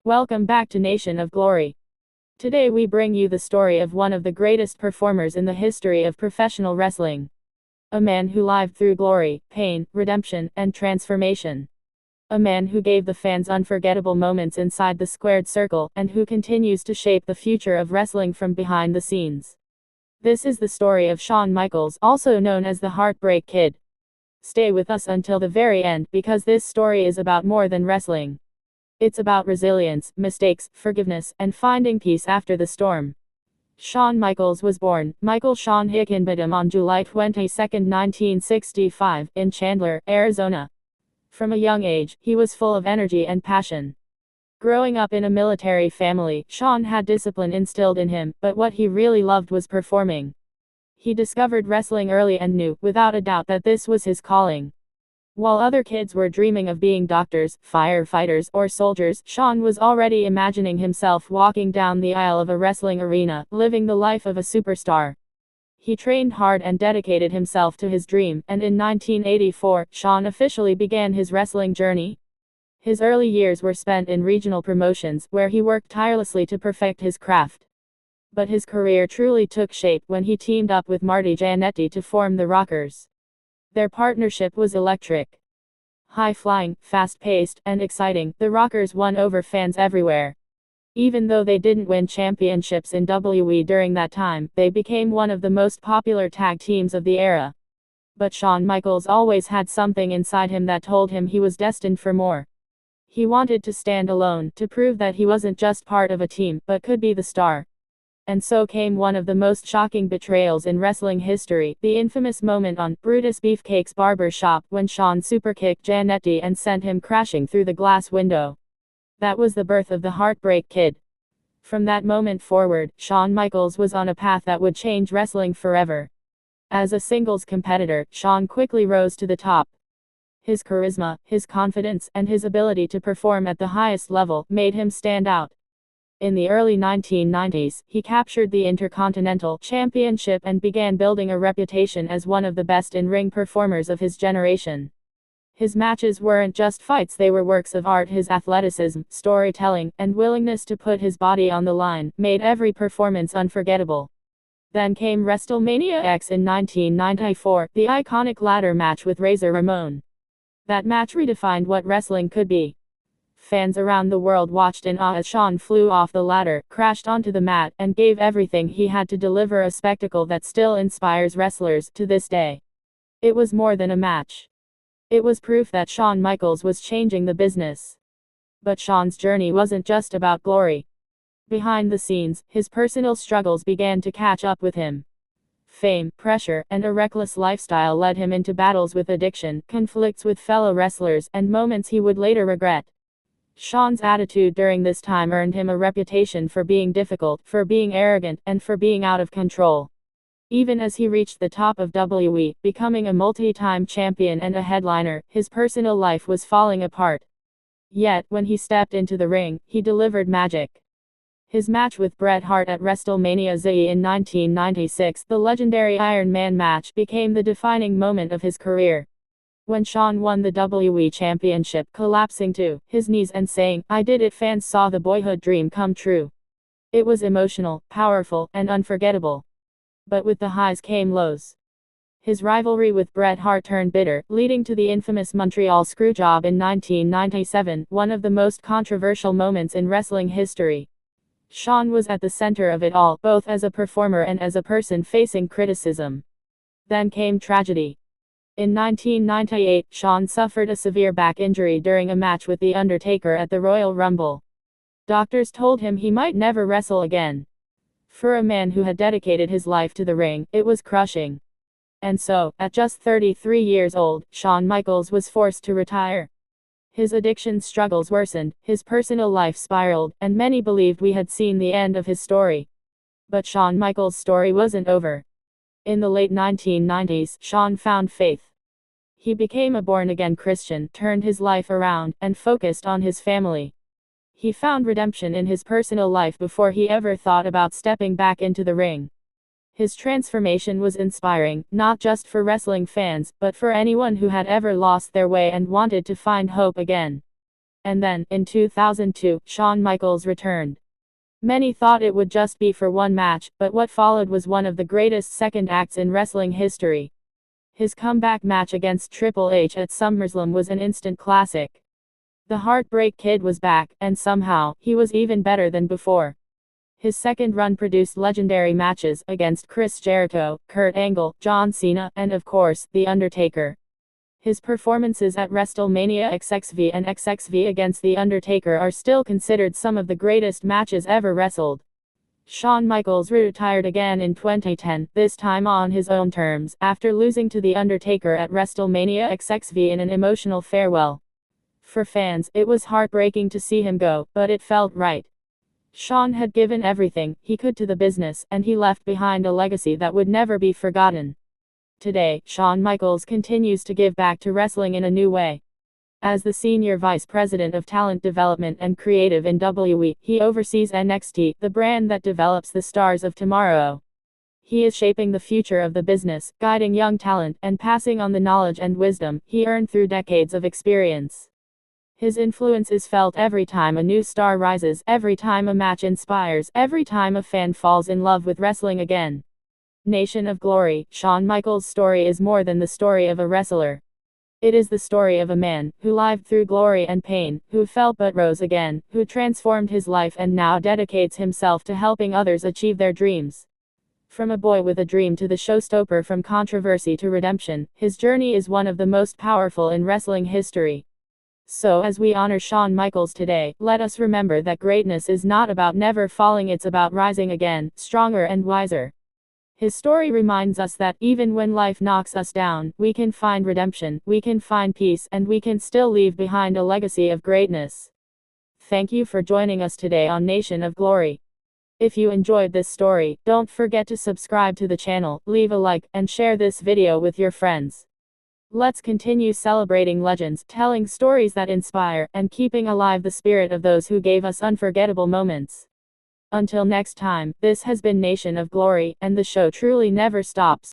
Welcome back to Nation of Glory. Today we bring you the story of one of the greatest performers in the history of professional wrestling. A man who lived through glory, pain, redemption, and transformation. A man who gave the fans unforgettable moments inside the squared circle, and who continues to shape the future of wrestling from behind the scenes. This is the story of Shawn Michaels, also known as the Heartbreak Kid. Stay with us until the very end, because this story is about more than wrestling. It's about resilience, mistakes, forgiveness, and finding peace after the storm. Shawn Michaels was born, Michael Shawn Hickenbottom, on July 22, 1965, in Chandler, Arizona. From a young age, he was full of energy and passion. Growing up in a military family, Shawn had discipline instilled in him, but what he really loved was performing. He discovered wrestling early and knew, without a doubt, that this was his calling. While other kids were dreaming of being doctors, firefighters, or soldiers, Shawn was already imagining himself walking down the aisle of a wrestling arena, living the life of a superstar. He trained hard and dedicated himself to his dream, and in 1984, Shawn officially began his wrestling journey. His early years were spent in regional promotions, where he worked tirelessly to perfect his craft. But his career truly took shape when he teamed up with Marty Jannetty to form the Rockers. Their partnership was electric. High-flying, fast-paced, and exciting, the Rockers won over fans everywhere. Even though they didn't win championships in WWE during that time, they became one of the most popular tag teams of the era. But Shawn Michaels always had something inside him that told him he was destined for more. He wanted to stand alone, to prove that he wasn't just part of a team, but could be the star. And so came one of the most shocking betrayals in wrestling history, the infamous moment on Brutus Beefcake's barber shop when Shawn superkicked Jannetty and sent him crashing through the glass window. That was the birth of the Heartbreak Kid. From that moment forward, Shawn Michaels was on a path that would change wrestling forever. As a singles competitor, Shawn quickly rose to the top. His charisma, his confidence, and his ability to perform at the highest level made him stand out. In the early 1990s, he captured the Intercontinental Championship and began building a reputation as one of the best in-ring performers of his generation. His matches weren't just fights, they were works of art. His athleticism, storytelling, and willingness to put his body on the line made every performance unforgettable. Then came WrestleMania X in 1994, the iconic ladder match with Razor Ramon. That match redefined what wrestling could be. Fans around the world watched in awe as Shawn flew off the ladder, crashed onto the mat, and gave everything he had to deliver a spectacle that still inspires wrestlers to this day. It was more than a match. It was proof that Shawn Michaels was changing the business. But Shawn's journey wasn't just about glory. Behind the scenes, his personal struggles began to catch up with him. Fame, pressure, and a reckless lifestyle led him into battles with addiction, conflicts with fellow wrestlers, and moments he would later regret. Shawn's attitude during this time earned him a reputation for being difficult, for being arrogant, and for being out of control. Even as he reached the top of WWE, becoming a multi-time champion and a headliner, his personal life was falling apart. Yet, when he stepped into the ring, he delivered magic. His match with Bret Hart at WrestleMania X in 1996, the legendary Iron Man match, became the defining moment of his career. When Shawn won the WWE Championship, collapsing to his knees and saying, "I did it," fans saw the boyhood dream come true. It was emotional, powerful, and unforgettable. But with the highs came lows. His rivalry with Bret Hart turned bitter, leading to the infamous Montreal Screwjob in 1997, one of the most controversial moments in wrestling history. Shawn was at the center of it all, both as a performer and as a person facing criticism. Then came tragedy. In 1998, Shawn suffered a severe back injury during a match with The Undertaker at the Royal Rumble. Doctors told him he might never wrestle again. For a man who had dedicated his life to the ring, it was crushing. And so, at just 33 years old, Shawn Michaels was forced to retire. His addiction struggles worsened, his personal life spiraled, and many believed we had seen the end of his story. But Shawn Michaels' story wasn't over. In the late 1990s, Shawn found faith. He became a born-again Christian, turned his life around, and focused on his family. He found redemption in his personal life before he ever thought about stepping back into the ring. His transformation was inspiring, not just for wrestling fans, but for anyone who had ever lost their way and wanted to find hope again. And then, in 2002, Shawn Michaels returned. Many thought it would just be for one match, but what followed was one of the greatest second acts in wrestling history. His comeback match against Triple H at SummerSlam was an instant classic. The Heartbreak Kid was back, and somehow, he was even better than before. His second run produced legendary matches against Chris Jericho, Kurt Angle, John Cena, and of course, The Undertaker. His performances at WrestleMania XXV and XXV against The Undertaker are still considered some of the greatest matches ever wrestled. Shawn Michaels retired again in 2010, this time on his own terms, after losing to The Undertaker at WrestleMania XXV in an emotional farewell. For fans, it was heartbreaking to see him go, but it felt right. Shawn had given everything he could to the business, and he left behind a legacy that would never be forgotten. Today, Shawn Michaels continues to give back to wrestling in a new way. As the Senior Vice President of Talent Development and Creative in WWE, he oversees NXT, the brand that develops the stars of tomorrow. He is shaping the future of the business, guiding young talent, and passing on the knowledge and wisdom he earned through decades of experience. His influence is felt every time a new star rises, every time a match inspires, every time a fan falls in love with wrestling again. Nation of Glory, Shawn Michaels' story is more than the story of a wrestler. It is the story of a man who lived through glory and pain, who fell but rose again, who transformed his life and now dedicates himself to helping others achieve their dreams. From a boy with a dream to the showstopper, from controversy to redemption, his journey is one of the most powerful in wrestling history. So as we honor Shawn Michaels today, let us remember that greatness is not about never falling, it's about rising again, stronger and wiser. His story reminds us that, even when life knocks us down, we can find redemption, we can find peace, and we can still leave behind a legacy of greatness. Thank you for joining us today on Nation of Glory. If you enjoyed this story, don't forget to subscribe to the channel, leave a like, and share this video with your friends. Let's continue celebrating legends, telling stories that inspire, and keeping alive the spirit of those who gave us unforgettable moments. Until next time, this has been Nation of Glory, and the show truly never stops.